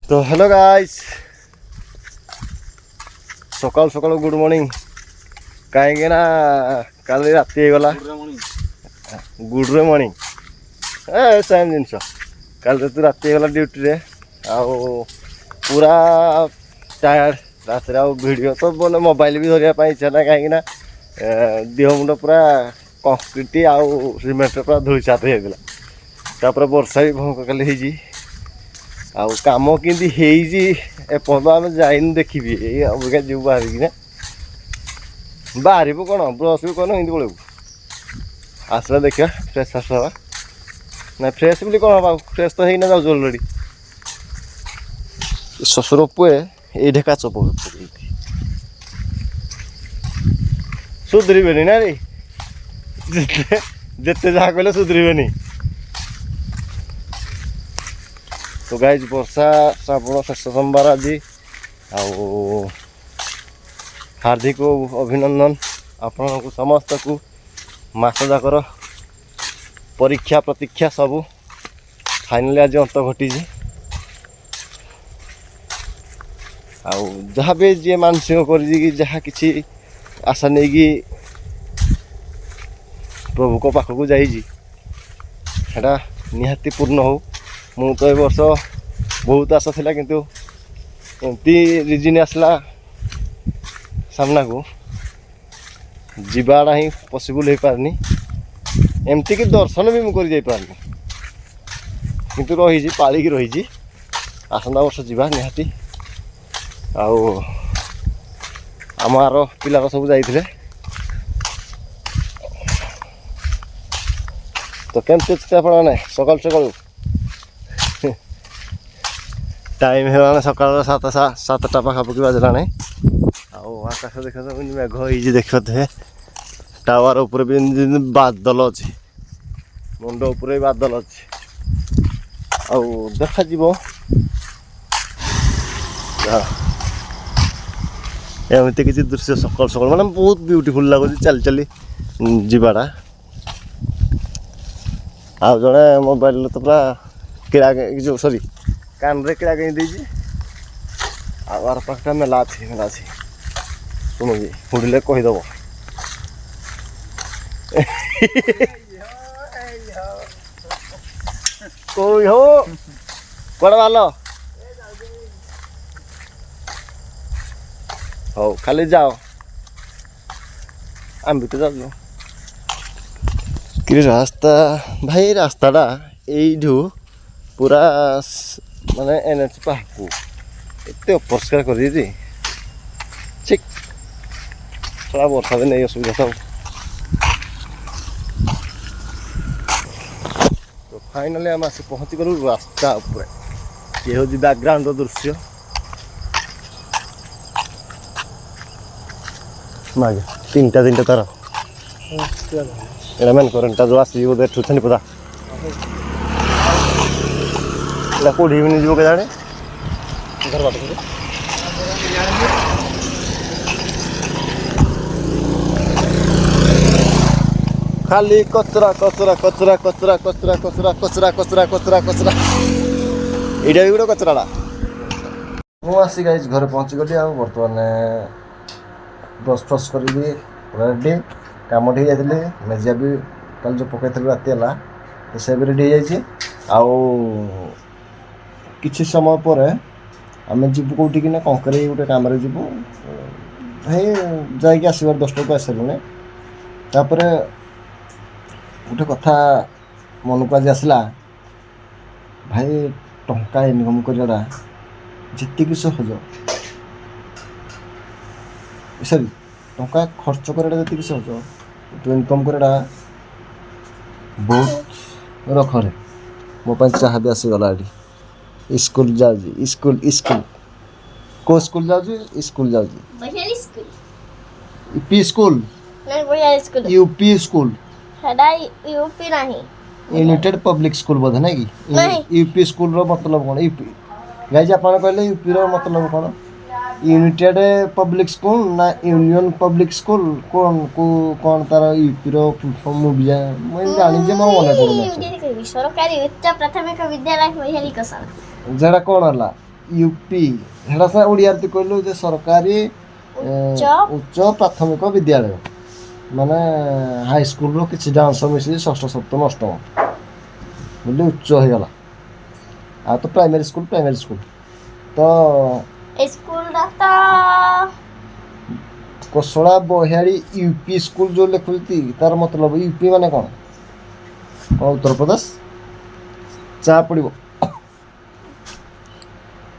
तो hello guys सकाल सकाल गुड मॉर्निंग कहीं ना कल राति गला गुड मॉर्निंग ए सेम जिनस कल रात राति गला ड्यूटी रे आउ पूरा टायर्ड रात वीडियो तो बोले मोबाइल भी धरने इच्छा ना कहीं देह मुंड पूरा कंक्रीट आउ सीमेंट पूरा धोई सात होता वर्षा भी भयंकर काली आउ कम कि एपर्त आम जाइन देखी अबिका जीव बाहर बाहर कौन ब्रश भी कौन हिंदी पड़े आसला देखा फ्रेश आस ना फ्रेश बोली कौन हम फ्रेश तो होना जाऊँ अलरेडी शशुर पुए ये काच पकड़ सुधरबे ना रे जिते जहाँ कहले सुधरबे तो गाइज वर्षा श्रावण शेष सोमवार आज हार्दिक अभिनंदन आपण समस्त को मास जाकर परीक्षा प्रतीक्षा सबू फाइनाली आज अंत घटी जहाँ भी जी मानसिक कर जहाँ किसी आशा नहीं कि प्रभु को पाखक जाटा निहाती पूर्ण हो मु तो ए वर्ष बहुत आशा थिला किंतु एमती रिजिन आसला सामना को जीवाड़ा ही पॉसिबल हो पारनी एमती कि दर्शन भी मुझे जाई पारनी किंतु रही पालिकी रही आसंता वर्ष जीवा निहाती आमार पिलार सब जाइए तो केमती अच्छे आप सकाल सकाल टाइम है सकाल सातटा पाखापाखि बाजला आकाश देखा मेघ हो देखते टावर उपर भी बादल अच्छे मुंड उपर बादल अच्छे देखा एमती किसी दृश्य सकाल सकाल माने बहुत ब्यूटीफुल लगुच चली चली जीवाटा जड़े मोबाइल तो पूरा किड़ा जो सॉरी कान रे किड़ा कहीं दीजिए आर पाखटा मेला अच्छी शुणुजी हुड़े कहीदेव कोई हो कड़े बाल हो खाली जाओ आम भी तो जाऊ कि रास्ता भाई रास्ताटा यू पूरा माने एनएच पाखु एत अपरिष्कार कर ठीक थोड़ा वर्षा दिन नहीं असुविधा था तो फाइनाली आम आसी पहुँची गलु रास्ता ये हूँ बैकग्राउंड दृश्य तीन तार एटा मेन करेन्टा जो आस ठूथनी पदा कौटी भी नहीं जाने घर बाट खाली कचरा कचरा कचरा कचरा कचरा कचरा कचरा कचरा कचरा कचरा यहाँ भी गोटे कचराटा मुझे आसी गाइज घर पहुँची गली बर्तमान ब्रश फ्रश कर रेडी कम ठीक जाते मेजिया भी कल जो पकई राति है तो से भी रेडी हो किसी समय पर आम जीव कौटी कि कंकरे गोटे कम जीवु जाकि आसबार 10टा को आसलुने तापर गोटे कथा मन को आज आसला भाई टंका इनकम कराटा जी सहज सॉरी टंका खर्च कराटा जी सहज तो इनकम कराटा बहुत रखरे मो चाह भी आसीगला ये स्कूल जाऊँ स्कूल स्कूल को स्कूल जाऊँ स्कूल जाऊँ UP school UP school UP नहीं यूनाइटेड पब्लिक स्कूल बोधे ना कि यूपी स्कूल रो मतलब कौन यूपी गाइज आप कहले यूपी रो मतलब कौन यूनाइटेड पब्लिक स्कूल ना यूनियन पब्लिक स्कूल कौन को कौन तार यूपी रो मुझे जानी जे मोर मन पड़ुना सरकारी उच्च प्राथमिक विद्यालय महिला जेड़ा कौन हला ୟୁପି ହେଟା ସେ ଓଡ଼ିଆରେ ତୁ କହିଲୁ ଯେ ସରକାରୀ ଉଚ୍ଚ ପ୍ରାଥମିକ ବିଦ୍ୟାଳୟ ମାନେ ହାଇସ୍କୁଲର କିଛିଟା ଅଂଶ ମିଶିକି ଷଷ୍ଠ ସପ୍ତମ ଅଷ୍ଟମ ବୋଲି ଉଚ୍ଚ ହେଇଗଲା ଆଉ ତ ପ୍ରାଇମେରୀ ସ୍କୁଲ ତ ସ୍କୁଲଟା ତ କୋଶଳା ବହିଆଳି ୟୁପି ସ୍କୁଲ ଯେଉଁ ଲେଖୁଛନ୍ତି ତାର ମତଲବ ୟୁପି ମାନେ କ'ଣ ଉତ୍ତରପ୍ରଦେଶ ଚା ପଡ଼ିବ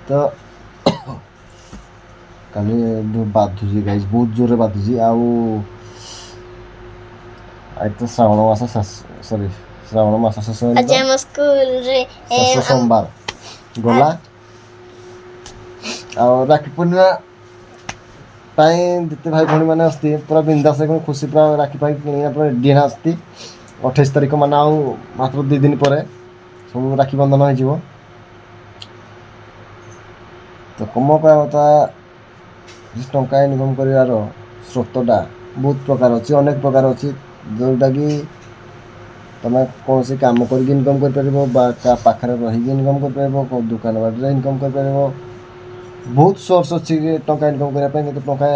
ତ କାଲି ବାଧୁଛି ଗାଈ ବହୁତ ଜୋରରେ ବାଧୁଛି ଆଉ ଆଜି ତ ଶ୍ରାବଣ ମାସ ଶେଷ ଆଜି ଆମ ସ୍କୁଲରେ ଶେଷ ସୋମବାର ଗଲା ଆଉ ରାକ୍ଷୀ ପୂର୍ଣ୍ଣିମା ପାଇଁ ଯେତେ ଭାଇ ଭଉଣୀମାନେ ଆସିଥିଲେ ପୁରା ବିନ୍ଦାସ ଖୁସି ପୁରା ରାକ୍ଷୀ ପାଇ କିଣିବା ପୁରା ରେଡ଼ି ହେନା ଆସିଛି 28 ତାରିଖ ମାନେ ଆଉ ମାତ୍ର 2 ଦିନ ପରେ ସବୁ ରାକ୍ଷୀ ବନ୍ଧନ ହେଇଯିବ ତ କମ କହିବା କଥା ଟଙ୍କା ଇନକମ୍ କରିବାର ସ୍ରୋତଟା ବହୁତ ପ୍ରକାର ଅଛି ଅନେକ ପ୍ରକାର ଅଛି ଯେଉଁଟାକି ତୁମେ କୌଣସି କାମ କରିକି ଇନକମ୍ କରିପାରିବ ବା କାହା ପାଖରେ ରହିକି ଇନକମ୍ କରିପାରିବ କେଉଁ ଦୋକାନ ବାଡ଼ିରେ ଇନକମ୍ କରିପାରିବ ବହୁତ ସୋର୍ସ ଅଛି ଟଙ୍କା ଇନକମ୍ କରିବା ପାଇଁ କିନ୍ତୁ ଟଙ୍କା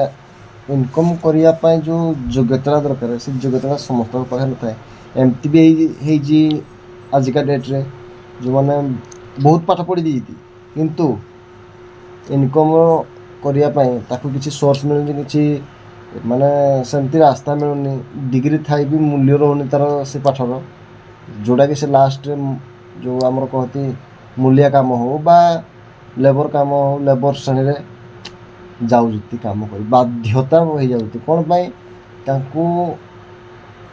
ଇନକମ୍ କରିବା ପାଇଁ ଯେଉଁ ଯୋଗ୍ୟତା ଦରକାର ସେ ଯୋଗ୍ୟତା ସମସ୍ତଙ୍କ ପାଖରେ ନଥାଏ ଏମିତି ବି ହେଇଛି ଆଜିକା ଡେଟ୍ରେ ଯେଉଁମାନେ ବହୁତ ପାଠ ପଢ଼ି ଦେଇଛନ୍ତି କିନ୍ତୁ ଇନକମ୍ କରିବା ପାଇଁ ତାକୁ କିଛି ସୋର୍ସ ମିଳୁନି କିଛି ମାନେ ସେମିତି ରାସ୍ତା ମିଳୁନି ଡିଗ୍ରୀ ଥାଇ ବି ମୂଲ୍ୟ ରହୁନି ତା'ର ସେ ପାଠର ଯେଉଁଟାକି ସେ ଲାଷ୍ଟରେ ଯେଉଁ ଆମର କହନ୍ତି ମୂଲିଆ କାମ ହେଉ ବା ଲେବର କାମ ହେଉ ଲେବର ଶ୍ରେଣୀରେ ଯାଉଛନ୍ତି କାମ କରି ବାଧ୍ୟତା ହେଇଯାଉଛି କ'ଣ ପାଇଁ ତାଙ୍କୁ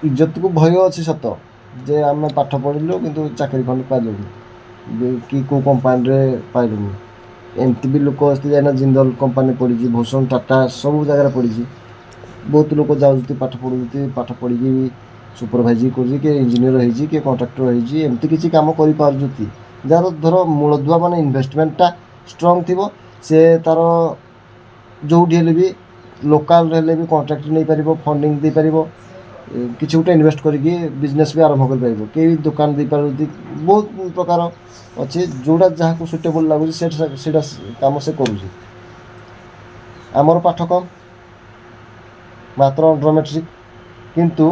ଇଜ୍ଜତକୁ ଭୟ ଅଛି ସତ ଯେ ଆମେ ପାଠ ପଢ଼ିଲୁ କିନ୍ତୁ ଚାକିରି ଖଣ୍ଡେ ପାଇଲୁନି କି କେଉଁ କମ୍ପାନୀରେ ପାଇଲୁନି ଏମିତି ବି ଲୋକ ଆସିଛି ଯାଇନା ଜିନ୍ଦଲ କମ୍ପାନୀ ପଡ଼ିଛି ଭୂଷଣ ଟାଟା ସବୁ ଜାଗାରେ ପଡ଼ିଛି ବହୁତ ଲୋକ ଯାଉଛନ୍ତି ପାଠ ପଢ଼ୁଛନ୍ତି ପାଠ ପଢ଼ିକି ସୁପରଭାଇଜିଂ କରୁଛି କିଏ ଇଞ୍ଜିନିୟର ହେଇଛି କିଏ କଣ୍ଟ୍ରାକ୍ଟର ହେଇଛି ଏମିତି କିଛି କାମ କରିପାରୁଛନ୍ତି ଯାହାର ଧର ମୂଳଦୁଆ ମାନେ ଇନଭେଷ୍ଟମେଣ୍ଟଟା ଷ୍ଟ୍ରଙ୍ଗ ଥିବ ସେ ତା'ର ଯେଉଁଠି ହେଲେ ବି ଲୋକାଲରେ ହେଲେ ବି କଣ୍ଟ୍ରାକ୍ଟ ନେଇପାରିବ ଫଣ୍ଡିଂ ଦେଇପାରିବ କିଛି ଗୋଟେ ଇନଭେଷ୍ଟ କରିକି ବିଜନେସ୍ ବି ଆରମ୍ଭ କରିପାରିବ କେହି ଦୋକାନ ଦେଇପାରୁଛନ୍ତି ବହୁତ ପ୍ରକାର ଅଛି ଯେଉଁଟା ଯାହାକୁ ସୁଇଟେବୁଲ୍ ଲାଗୁଛି ସେଇଟା କାମ ସେ କରୁଛି ଆମର ପାଠ କମ୍ ମାତ୍ର ଅଣ୍ଡର ମେଟ୍ରିକ୍ କିନ୍ତୁ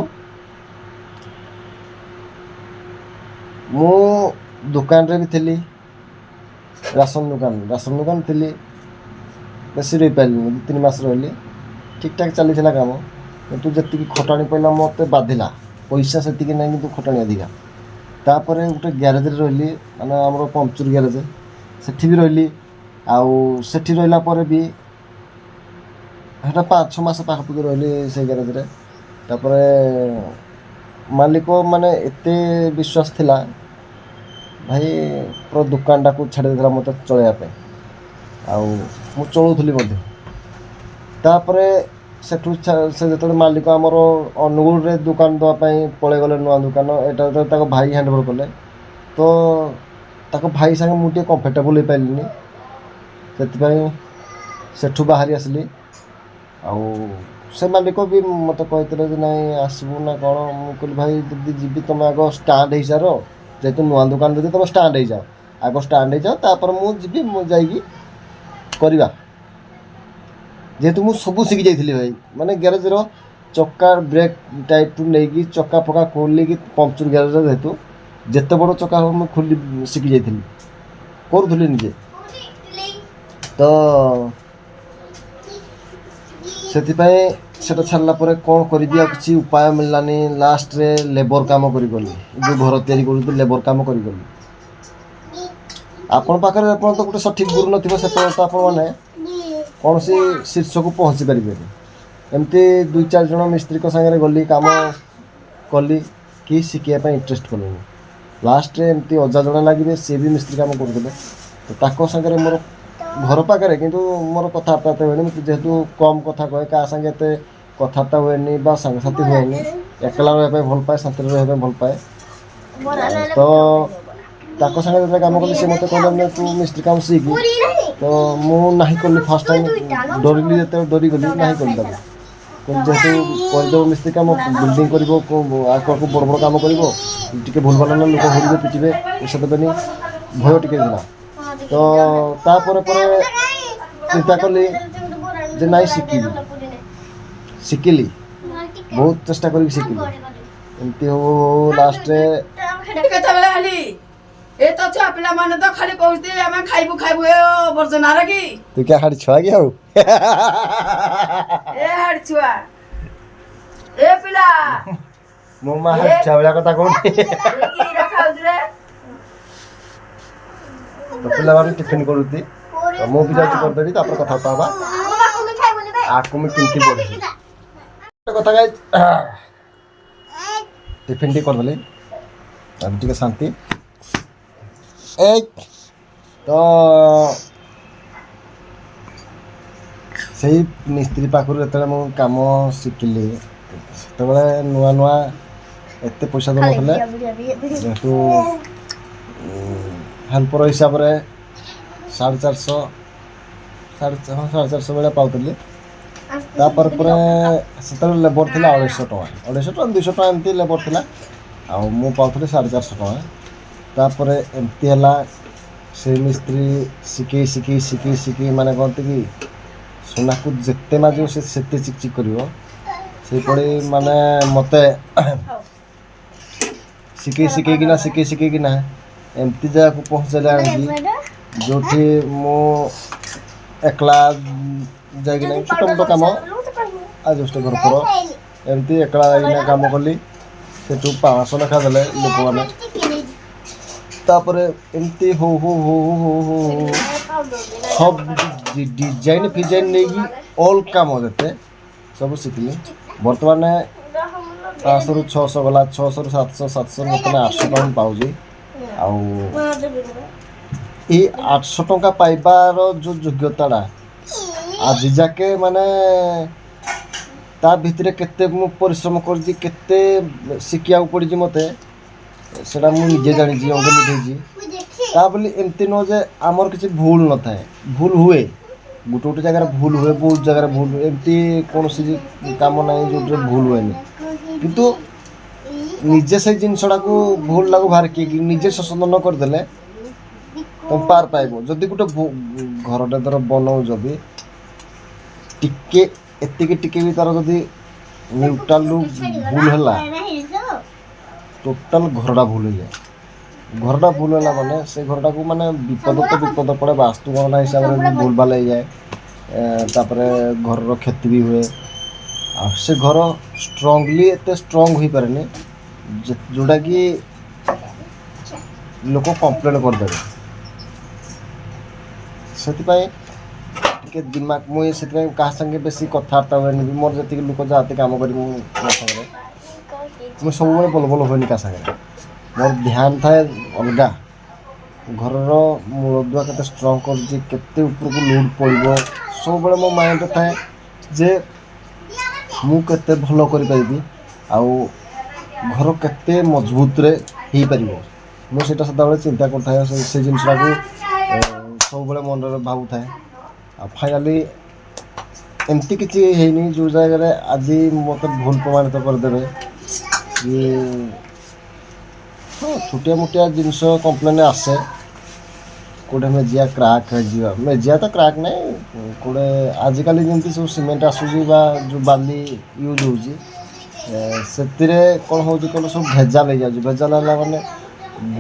ମୁଁ ଦୋକାନରେ ବି ଥିଲି ରାସନ ଦୋକାନ ଥିଲି ବେଶୀ ରହିପାରିଲିନି 2-3 ମାସ ରହିଲି ଠିକ୍ଠାକ୍ ଚାଲିଥିଲା କାମ କିନ୍ତୁ ଯେତିକି ଖଟାଣି ପଡ଼ିଲା ମୋତେ ବାଧିଲା ପଇସା ସେତିକି ନାହିଁ କିନ୍ତୁ ଖଟାଣି ଅଧିକା ତାପରେ ଗୋଟେ ଗ୍ୟାରେଜରେ ରହିଲି ମାନେ ଆମର ପମ୍ପଚର ଗ୍ୟାରେଜ ସେଠି ବି ରହିଲି ଆଉ ସେଠି ରହିଲା ପରେ ବି ସେଟା 5-6 ମାସ ପାଖାପାଖି ରହିଲି ସେଇ ଗ୍ୟାରେଜରେ ତାପରେ ମାଲିକ ମାନେ ଏତେ ବିଶ୍ୱାସ ଥିଲା ଭାଇ ପୁରା ଦୋକାନଟାକୁ ଛାଡ଼ି ଦେଇଥିଲା ମୋତେ ଚଳେଇବା ପାଇଁ ଆଉ ମୁଁ ଚଳଉଥିଲି ମଧ୍ୟ ତାପରେ ସେଠୁ ସେ ଯେତେବେଳେ ମାଲିକ ଆମର ଅନୁଗୁଳରେ ଦୋକାନ ଦେବା ପାଇଁ ପଳେଇଗଲେ ନୂଆ ଦୋକାନ ଏଇଟା ଯେତେବେଳେ ତାଙ୍କ ଭାଇ ହ୍ୟାଣ୍ଡଓଭର କଲେ ତ ତାଙ୍କ ଭାଇ ସାଙ୍ଗେ ମୁଁ ଟିକେ କମ୍ଫର୍ଟେବୁଲ୍ ହେଇପାରିଲିନି ସେଥିପାଇଁ ସେଠୁ ବାହାରି ଆସିଲି ଆଉ ସେ ମାଲିକ ବି ମୋତେ କହିଥିଲେ ଯେ ନାଇଁ ଆସିବୁ ନା କ'ଣ ମୁଁ କହିଲି ଭାଇ ଯଦି ଯିବି ତୁମେ ଆଗ ଷ୍ଟାଣ୍ଡ ହେଇସାର ଯେହେତୁ ନୂଆ ଦୋକାନ ଯଦି ତୁମେ ଷ୍ଟାଣ୍ଡ ହେଇଯାଅ ଆଗ ଷ୍ଟାଣ୍ଡ ହେଇଯାଅ ତାପରେ ମୁଁ ଯିବି ମୁଁ ଯାଇକି କରିବା ଯେହେତୁ ମୁଁ ସବୁ ଶିଖି ଯାଇଥିଲି ଭାଇ ମାନେ ଗ୍ୟାରେଜର ଚକା ବ୍ରେକ୍ ଟାଇପ୍ଠୁ ନେଇକି ଚକା ଫକା ଖୋଲିକି ପମ୍ପଚର ଗ୍ୟାରେଜର ଯେହେତୁ ଯେତେ ବଡ଼ ଚକା ହବ ମୁଁ ଶିଖି ଯାଇଥିଲି କରୁଥିଲି ନିଜେ ତ ସେଥିପାଇଁ ସେଟା ଛାଡ଼ିଲା ପରେ କ'ଣ କରିବି ଆଉ କିଛି ଉପାୟ ମିଳିଲାନି ଲାଷ୍ଟରେ ଲେବର କାମ କରିଗଲି ଯେଉଁ ଘର ତିଆରି କରୁଥିଲି ଲେବର କାମ କରିଗଲି ଆପଣ ପାଖରେ ଆପଣ ତ ଗୋଟେ ସଠିକ୍ ଗୁରୁ ନଥିବ ସେପର୍ଯ୍ୟନ୍ତ ଆପଣମାନେ କୌଣସି ଶୀର୍ଷକୁ ପହଞ୍ଚି ପାରିବେନି ଏମିତି 2-4 ଜଣ ମିସ୍ତ୍ରୀଙ୍କ ସାଙ୍ଗରେ ଗଲି କାମ କଲି କି ଶିଖିବା ପାଇଁ ଇଣ୍ଟରେଷ୍ଟ କଲେନି ଲାଷ୍ଟରେ ଏମିତି ଅଜା ଜଣେ ଲାଗିବେ ସିଏ ବି ମିସ୍ତ୍ରୀ କାମ କରୁଥିଲେ ତ ତାଙ୍କ ସାଙ୍ଗରେ ମୋର ଘର ପାଖରେ କିନ୍ତୁ ମୋର କଥାବାର୍ତ୍ତା ଏତେ ହୁଏନି ଯେହେତୁ କମ୍ କଥା କହେ କାହା ସାଙ୍ଗେ ଏତେ କଥାବାର୍ତ୍ତା ହୁଏନି ବା ସାଙ୍ଗସାଥି ହୁଏନି ଏକଲା ରହିବା ପାଇଁ ଭଲ ପାଏ ଶାନ୍ତିରେ ରହିବା ପାଇଁ ଭଲ ପାଏ ତ ତାଙ୍କ ସାଙ୍ଗରେ ଯେତେବେଳେ କାମ କଲି ସେ ମୋତେ କହିଲେ ତୁ ମିସ୍ତ୍ରୀ କାମ ଶିଖି ତ ମୁଁ ନାହିଁ କଲି ଫାର୍ଷ୍ଟ ଟାଇମ୍ ଡରିଲି ଯେତେବେଳେ ଡରିଗଲି ନାହିଁ କଲି ତାକୁ ଯେହେତୁ କରିଦେବ ମିସ୍ତ୍ରୀ କାମ ବିଲ୍ଡିଂ କରିବ ଆଗକୁ ବଡ଼ ବଡ଼ କାମ କରିବ ଟିକେ ଭୁଲ ଭଲ ଲୋକ ଘୁରିବେ ପିଟିବେ ପଇସା ଦେବେନି ଭୟ ଟିକେ ଥିଲା ତ ତାପରେ ପରେ ଚିନ୍ତା କଲି ଯେ ନାଇଁ ଶିଖିଲି ବହୁତ ଚେଷ୍ଟା କରିକି ଶିଖିଲି ଏମିତି ହଉ ଲାଷ୍ଟରେ କେତେବେଳେ ହେଲି ଏ ତ ଛୁଆ ପିଲାମାନେ ତ ଖାଲି କହୁଛି ଆମେ ଖାଇବୁ ଏ ବର୍ଜନାର କି ତୁ କିଆ ହାଡ଼ି ଛୁଆ କି ଆଉ ଏ ହାଡି ଛୁଆ ଏ ପିଲା ମୋ ମା ହାଡ଼ି ଛୁଆ ଭଳିଆ କଥା କହୁନି ତ ପିଲାମାନେ ଟିଫିନ୍ କରୁଛି ତ ମୁଁ ବି ଯାଉଛି କରିଦେବି ତାପରେ କଥାବାର୍ତ୍ତା ହେବା ଆକୁ ମୁଁ କେମିତି ପଢ଼ିବି କଥା ଗାଇ ଟିଫିନ୍ ଟିକେ କରିଦେଲି ଆଜି ଟିକେ ଶାନ୍ତି ଏ ତ ସେଇ ମିସ୍ତ୍ରୀ ପାଖରୁ ଯେତେବେଳେ ମୁଁ କାମ ଶିଖିଲି ସେତେବେଳେ ନୂଆ ନୂଆ ଏତେ ପଇସା ଦେଉନଥିଲେ ଯେହେତୁ ହେଲ୍ପର ହିସାବରେ 450 ଭଳିଆ ପାଉଥିଲି ତାପରେ ପରେ ସେତେବେଳେ ଲେବର ଥିଲା 250 ଟଙ୍କା 200 ଟଙ୍କା ଏମିତି ଲେବର ଥିଲା ଆଉ ମୁଁ ପାଉଥିଲି 450 ଟଙ୍କା ତାପରେ ଏମିତି ହେଲା ସେ ମିସ୍ତ୍ରୀ ଶିଖେଇ ମାନେ କହନ୍ତି କି ସୁନାକୁ ଯେତେ ମାଜିବ ସେ ସେତେ ଚିକ୍ କରିବ ସେଇପରି ମାନେ ମୋତେ ଶିଖେଇକିନା ଏମିତି ଜାଗାକୁ ପହଞ୍ଚେଇଲା ଆଣିକି ଯେଉଁଠି ମୁଁ ଏକଲା ଯାଇକିନା ଛୋଟ ମୋଟ କାମ ଆଜବେଷ୍ଟ ଘର ଏମିତି ଏକଲା ଯାଇକିନା କାମ କଲି ସେଠୁ 500 ଲେଖା ଦେଲେ ଲୋକମାନେ ତାପରେ ଏମିତି ହଉ ସବୁ ଡିଜାଇନ୍ ନେଇକି ଅଲ୍ କାମ ଯେତେ ସବୁ ଶିଖିଲି ବର୍ତ୍ତମାନ 500ରୁ 600 ଗଲା 600ରୁ 700 ବର୍ତ୍ତମାନ 800 ଟଙ୍କା ପାଉଛି ଆଉ ଏଇ 800 ଟଙ୍କା ପାଇବାର ଯେଉଁ ଯୋଗ୍ୟତାଟା ଆଜି ଯାକେ ମାନେ ତା ଭିତରେ କେତେ ମୁଁ ପରିଶ୍ରମ କରିଛି କେତେ ଶିଖିବାକୁ ପଡ଼ିଛି ମୋତେ ସେଇଟା ମୁଁ ନିଜେ ଜାଣିଛି ଅଙ୍ଗେ ନିଭେଇଛି ତା ବୋଲି ଏମିତି ନୁହଁ ଯେ ଆମର କିଛି ଭୁଲ ନଥାଏ ଭୁଲ ହୁଏ ଗୋଟେ ଜାଗାରେ ଭୁଲ ହୁଏ ବହୁତ ଜାଗାରେ ଭୁଲ ହୁଏ ଏମିତି କୌଣସି କାମ ନାହିଁ ଯେଉଁଥିରେ ଭୁଲ ହୁଏନି କିନ୍ତୁ ନିଜେ ସେଇ ଜିନିଷଟାକୁ ଭୁଲଟାକୁ ବାହାରିକି ନିଜେ ସଂଶୋଧନ କରିଦେଲେ ତମେ ପାର ପାଇବ ଯଦି ଗୋଟେ ଘରଟା ଧର ବନଉଛ ବି ଟିକେ ଏତିକି ଟିକେ ବି ତାର ଯଦି ନ୍ୟୁଟ୍ରାଲରୁ ଭୁଲ ହେଲା ଟୋଟାଲ ଘରଟା ଭୁଲ ହେଇଯାଏ ଘରଟା ଭୁଲ ହେଲା ମାନେ ସେ ଘରଟାକୁ ମାନେ ବିପଦ ପଡ଼େ ବାସ୍ତୁ ଗହନା ହିସାବରେ ବି ଭୁଲ ଭାଲ ହେଇଯାଏ ତାପରେ ଘରର କ୍ଷତି ବି ହୁଏ ଆଉ ସେ ଘର ଷ୍ଟ୍ରଙ୍ଗଲି ଏତେ ଷ୍ଟ୍ରଙ୍ଗ ହୋଇପାରେନି ଯେଉଁଟାକି ଲୋକ କମ୍ପ୍ଲେନ୍ କରିଦେବେ ସେଥିପାଇଁ ଟିକେ ଦିମାଗ ମୁଁ ସେଥିପାଇଁ କାହା ସାଙ୍ଗେ ବେଶୀ କଥାବାର୍ତ୍ତା ହୁଏନି ମୋର ଯେତିକି ଲୋକ ଯାହାତି କାମ କରିବି ମୋ ସାଙ୍ଗରେ ମୁଁ ସବୁବେଳେ ବଲ ହୁଏନି କାହା ସାଙ୍ଗରେ ମୋର ଧ୍ୟାନ ଥାଏ ଅଲଗା ଘରର ମୂଳଦୁଆ କେତେ ଷ୍ଟ୍ରଙ୍ଗ କରୁଛି କେତେ ଉପରକୁ ଲୋଡ୍ ପଡ଼ିବ ସବୁବେଳେ ମୋ ମାଇଣ୍ଡରେ ଥାଏ ଯେ ମୁଁ କେତେ ଭଲ କରିପାରିବି ଆଉ ଘର କେତେ ମଜବୁତରେ ହେଇପାରିବ ମୁଁ ସେଇଟା ସଦାବେଳେ ଚିନ୍ତା କରିଥାଏ ସେ ଜିନିଷଟାକୁ ସବୁବେଳେ ମନରେ ଭାବୁଥାଏ ଆଉ ଫାଇନାଲି ଏମିତି କିଛି ହେଇନି ଯେଉଁ ଜାଗାରେ ଆଜି ମୋତେ ଭୁଲ ପ୍ରମାଣିତ କରିଦେବେ କି ହଁ ଛୋଟିଆ ମୋଟିଆ ଜିନିଷ କମ୍ପ୍ଲେନ୍ ଆସେ କେଉଁଟା ମେଜିଆ କ୍ରାକ୍ ହେଇଯିବା ମେଜିଆ ତ କ୍ରାକ୍ ନାହିଁ କେଉଁଟେ ଆଜିକାଲି ଯେମିତି ସବୁ ସିମେଣ୍ଟ ଆସୁଛି ବା ଯେଉଁ ବାଲି ୟୁଜ୍ ହେଉଛି ସେଥିରେ କ'ଣ ହେଉଛି କହିଲେ ସବୁ ଭେଜାଲ ହେଇଯାଉଛି ଭେଜାଲ ହେଲା ମାନେ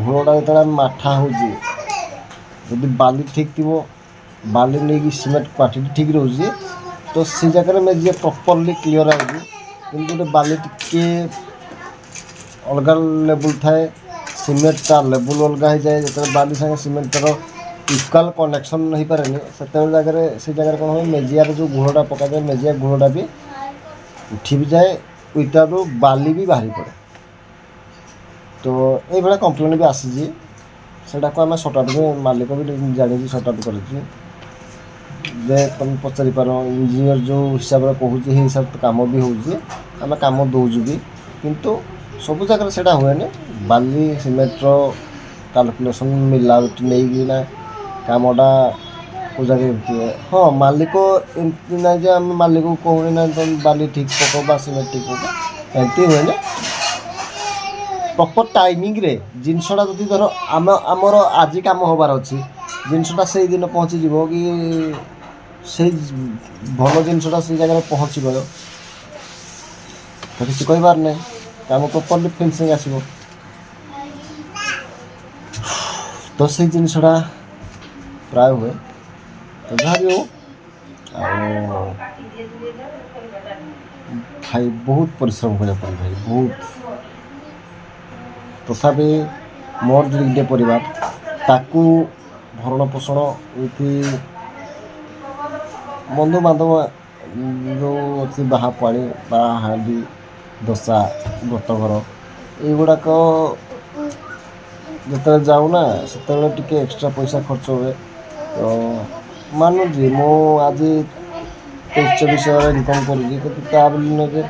ଘୋଳଟା ଯେତେବେଳେ ମାଠା ହେଉଛି ଯଦି ବାଲି ଠିକ୍ ଥିବ ବାଲି ନେଇକି ସିମେଣ୍ଟ କ୍ୱାଣ୍ଟିଟି ଠିକ୍ ରହୁଛି ତ ସେ ଜାଗାରେ ମେଜିଆ ପ୍ରପରଲି କ୍ଲିଅର୍ ହେଉଛି କିନ୍ତୁ ଗୋଟେ ବାଲି ଟିକେ ଅଲଗା ଲେବୁଲ୍ ଥାଏ ସିମେଣ୍ଟଟା ଲେବୁଲ୍ ଅଲଗା ହେଇଯାଏ ଯେତେବେଳେ ବାଲି ସାଙ୍ଗେ ସିମେଣ୍ଟର ଇକ୍ୱାଲ୍ କନେକ୍ସନ୍ ହେଇପାରେନି ସେତେବେଳେ ସେ ଜାଗାରେ କ'ଣ ହୁଏ ମେଜିଆର ଯେଉଁ ଗୁଳଟା ପକାଯାଏ ମେଜିଆ ଗୁଳଟା ବି ଉଠି ବି ଯାଏ ଉଇଟାରୁ ବାଲି ବି ବାହାରି ପଡ଼େ ତ ଏଇଭଳିଆ କମ୍ପ୍ଲେନ୍ ବି ଆସିଛି ସେଇଟାକୁ ଆମେ ସର୍ଟ ଆଉଟ୍ ମାଲିକ ବି ଜାଣିଛି ସର୍ଟ ଆଉଟ୍ କରିଛି ଯେ ତୁମେ ପଚାରିପାର ଇଞ୍ଜିନିୟର ଯେଉଁ ହିସାବରେ କହୁଛି ସେଇ ହିସାବରେ କାମ ବି ହେଉଛି ଆମେ କାମ ଦେଉଛୁ ବି କିନ୍ତୁ ସବୁ ଜାଗାରେ ସେଇଟା ହୁଏନି ବାଲି ସିମେଣ୍ଟର କାଲକୁଲେସନ୍ ମିଲାଉଟ୍ ନେଇକିନା କାମଟା କେଉଁ ଜାଗାରେ ଏମିତି ହୁଏ ହଁ ମାଲିକ ଏମିତି ନାହିଁ ଯେ ଆମେ ମାଲିକକୁ କହୁନି ନା ତୁମେ ବାଲି ଠିକ୍ ପକାଅ ବା ସିମେଣ୍ଟ ଠିକ୍ ପକାଅ ଏମିତି ହୁଏନି ପ୍ରପର୍ ଟାଇମିଂରେ ଜିନିଷଟା ଯଦି ଧର ଆମର ଆଜି କାମ ହେବାର ଅଛି ଜିନିଷଟା ସେଇ ଦିନ ପହଞ୍ଚିଯିବ କି ସେଇ ଭଲ ଜିନିଷଟା ସେଇ ଜାଗାରେ ପହଞ୍ଚିବ ତ କିଛି କହିବାର ନାହିଁ। କାମ ପ୍ରପରଲି ଫିନିସିଂ ଆସିବ। ତ ସେଇ ଜିନିଷଟା ପ୍ରାୟ ହୁଏ। ତ ଯାହା ବି ହଉ ଆଉ ଭାଇ ବହୁତ ପରିଶ୍ରମ କରିବାକୁ ପଡ଼େ ଭାଇ ବହୁତ। ତଥାପି ମୋର ଯେଉଁ ଗୋଟେ ପରିବାର ତାକୁ ଭରଣ ପୋଷଣ ଏଇଠି ବନ୍ଧୁବାନ୍ଧବ ଯେଉଁ ଅଛି ବାହା ପାଣି ବା ହାଣ୍ଡି ଦୋସା ବ୍ରତଘର ଏଇଗୁଡ଼ାକ ଯେତେବେଳେ ଯାଉନା ସେତେବେଳେ ଟିକେ ଏକ୍ସଟ୍ରା ପଇସା ଖର୍ଚ୍ଚ ହୁଏ। ତ ମାନୁଛି ମୁଁ ଆଜି 23-24,000 ଇନକମ୍ କରୁଛି କିନ୍ତୁ ତା ବୋଲି ନୁହେଁ ଯେ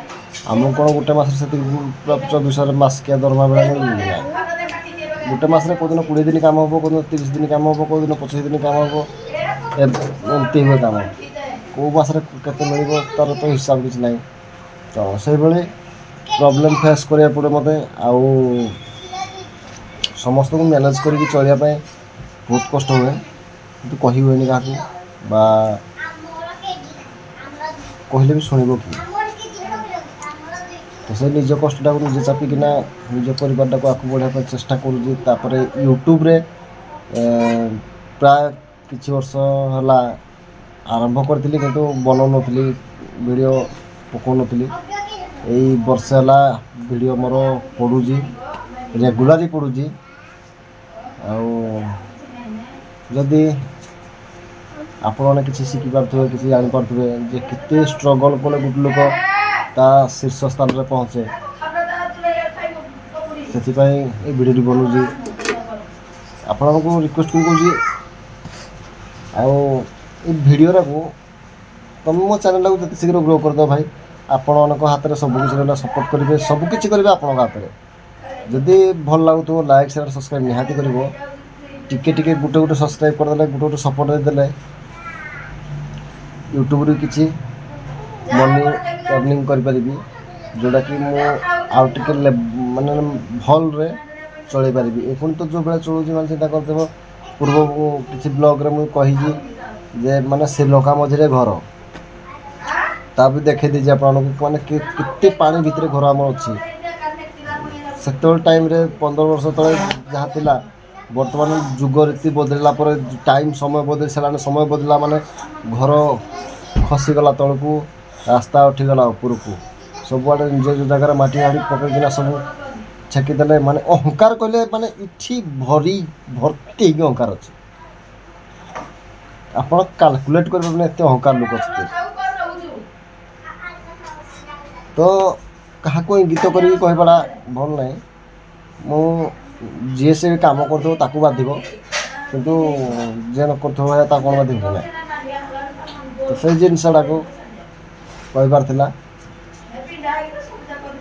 ଆମକୁ କ'ଣ ଗୋଟେ ମାସରେ ସେତିକି 24,000 ମାସିକିଆ ଦରମା ବେଳେ ମିଳୁନି। ଗୋଟେ ମାସରେ କେଉଁଦିନ 20 ଦିନ କାମ ହେବ, କେଉଁଦିନ 30 ଦିନ କାମ ହେବ, କେଉଁଦିନ 25 ଦିନ କାମ ହେବ, ଏମିତି ହୁଏ କାମ। କେଉଁ ମାସରେ କେତେ ମିଳିବ ତା'ର ତ ହିସାବ କିଛି ନାହିଁ। ତ ସେଇଭଳି ପ୍ରୋବ୍ଲେମ୍ ଫେସ୍ କରିବାକୁ ପଡ଼େ ମୋତେ। ଆଉ ସମସ୍ତଙ୍କୁ ମ୍ୟାନେଜ୍ କରିକି ଚଳିବା ପାଇଁ ବହୁତ କଷ୍ଟ ହୁଏ କିନ୍ତୁ କହି ହୁଏନି କାହାକୁ ବା କହିଲେ ବି ଶୁଣିବ କି। ତ ସେ ନିଜ କଷ୍ଟଟାକୁ ନିଜେ ଚାପିକିନା ନିଜ ପରିବାରଟାକୁ ଆଗକୁ ବଢ଼ିବା ପାଇଁ ଚେଷ୍ଟା କରୁଛି। ତାପରେ ୟୁଟ୍ୟୁବରେ ପ୍ରାୟ କିଛି ବର୍ଷ ହେଲା ଆରମ୍ଭ କରିଥିଲି କିନ୍ତୁ ବନାଉନଥିଲି, ଭିଡ଼ିଓ ପକାଉନଥିଲି। ଏଇ ବର୍ଷେ ହେଲା ଭିଡ଼ିଓ ମୋର ପଡ଼ୁଛି, ରେଗୁଲାରଲି ପଡ଼ୁଛି। ଆଉ ଯଦି ଆପଣମାନେ କିଛି ଶିଖିପାରୁଥିବେ, କିଛି ଜାଣିପାରୁଥିବେ ଯେ କେତେ ଷ୍ଟ୍ରଗଲ୍ କଲେ ଗୋଟେ ଲୋକ ତା ଶୀର୍ଷ ସ୍ଥାନରେ ପହଞ୍ଚେ, ସେଥିପାଇଁ ଏ ଭିଡ଼ିଓଟି ବନୁଛି। ଆପଣଙ୍କୁ ରିକ୍ୱେଷ୍ଟ ବି କରୁଛି ଆଉ ଏ ଭିଡ଼ିଓଟାକୁ ତୁମେ ମୋ ଚ୍ୟାନେଲଟାକୁ ଯେତେ ଶୀଘ୍ର ଗ୍ରୋ କରିଦେବ ଭାଇ। ଆପଣମାନଙ୍କ ହାତରେ ସବୁକିଛି ରହିଲା, ସପୋର୍ଟ କରିବେ, ସବୁକିଛି କରିବେ ଆପଣଙ୍କ ହାତରେ। ଯଦି ଭଲ ଲାଗୁଥିବ ଲାଇକ୍ ସେୟାର ସବସ୍କ୍ରାଇବ୍ ନିହାତି କରିବ। ଟିକେ ଟିକେ ଗୋଟେ ସବସ୍କ୍ରାଇବ୍ କରିଦେଲେ, ଗୋଟେ ସପୋର୍ଟ ଦେଇଦେଲେ ୟୁଟ୍ୟୁବରୁ କିଛି ମନି ଅର୍ଣ୍ଣିଂ କରିପାରିବି, ଯେଉଁଟାକି ମୁଁ ଆଉ ଟିକେ ମାନେ ଭଲରେ ଚଳେଇ ପାରିବି। ଏପୁଣି ତ ଯେଉଁ ଭଳିଆ ଚଳଉଛି ମାନେ ଚିନ୍ତା କରିଦେବ। ପୂର୍ବ କିଛି ବ୍ଲଗ୍ରେ ମୁଁ କହିଛି ଯେ ମାନେ ଶ୍ରୀଲଙ୍କା ମଝିରେ ଘର, ତା ବି ଦେଖାଇ ଦେଇଛି ଆପଣମାନଙ୍କୁ ମାନେ କେତେ ପାଣି ଭିତରେ ଘର ଆମର ଅଛି। ସେତେବେଳେ ଟାଇମ୍ରେ 15 ବର୍ଷ ତଳେ ଯାହା ଥିଲା, ବର୍ତ୍ତମାନ ଯୁଗ ରୀତି ବଦଳିଲା ପରେ ଟାଇମ୍ ସମୟ ବଦଳି ସାରିଲାଣି। ସମୟ ବଦଳିଲା ମାନେ ଘର ଖସିଗଲା ତଳକୁ, ରାସ୍ତା ଉଠିଗଲା ଉପରକୁ, ସବୁଆଡ଼େ ନିଜ ନିଜ ଜାଗାରେ ମାଟି ହାଡ଼ି ପକାଇକିନା ସବୁ ଛେକିଦେଲେ। ମାନେ ଅହଙ୍କାର କହିଲେ ମାନେ ଏଠି ଭର୍ତ୍ତି ହେଇକି ଅହଙ୍କାର ଅଛି। ଆପଣ କାଲକୁଲେଟ୍ କରିପାରିବେନି ଏତେ ଅହଙ୍କାର ଲୋକ ଅଛନ୍ତି। ତ କାହାକୁ ଇଙ୍ଗିତ କରିକି କହିବାଟା ଭଲ ନାହିଁ। ମୁଁ ଯିଏ ସେ କାମ କରୁଥିବ ତାକୁ ବାଧିବ, କିନ୍ତୁ ଯିଏ ନ କରୁଥିବ ତା କ'ଣ ବାଧିବ ନାହିଁ। ତ ସେଇ ଜିନିଷଟାକୁ କହିବାର ଥିଲା।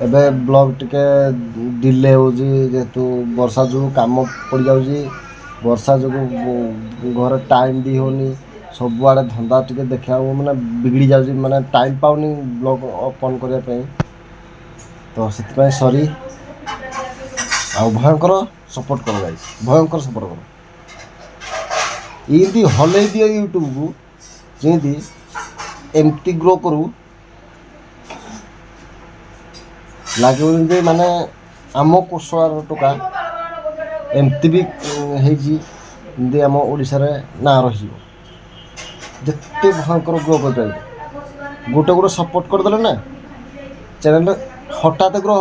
ଏବେ ବ୍ଲଗ୍ ଟିକେ ଡିଲେ ହେଉଛି ଯେହେତୁ ବର୍ଷା ଯୋଗୁଁ କାମ ପଡ଼ିଯାଉଛି। ବର୍ଷା ଯୋଗୁଁ ଘରେ ଟାଇମ୍ ଦେଇ ହେଉନି, ସବୁଆଡ଼େ ଧନ୍ଦା ଟିକେ ଦେଖିବାକୁ ମାନେ ବିଗିଡ଼ି ଯାଉଛି, ମାନେ ଟାଇମ୍ ପାଉନି ବ୍ଲଗ୍ ଅନ୍ କରିବା ପାଇଁ। ତ ସେଥିପାଇଁ ସରି। ଆଉ ଭୟଙ୍କର ସପୋର୍ଟ କର ଗାଇସ୍, ଭୟଙ୍କର ସପୋର୍ଟ କର। ଏମିତି ହଲେଇ ଦିଅ ୟୁଟ୍ୟୁବକୁ ଯେମିତି ଏମିତି ଗ୍ରୋ କରୁ ଲାଗିବ ଯେମିତି ମାନେ ଆମ କୋଶଳାର ଟୋକା ଏମିତି ବି ହେଇଛି ଯେମିତି ଆମ ଓଡ଼ିଶାରେ ନାଁ ରହିଯିବ। ଯେତେ ଭୟଙ୍କର ଗ୍ରୋ କରିପାରିବେ, ଗୋଟେ ସପୋର୍ଟ କରିଦେଲେ ନା ଚ୍ୟାନେଲ୍ ହଠାତ୍ ଗ୍ରୋ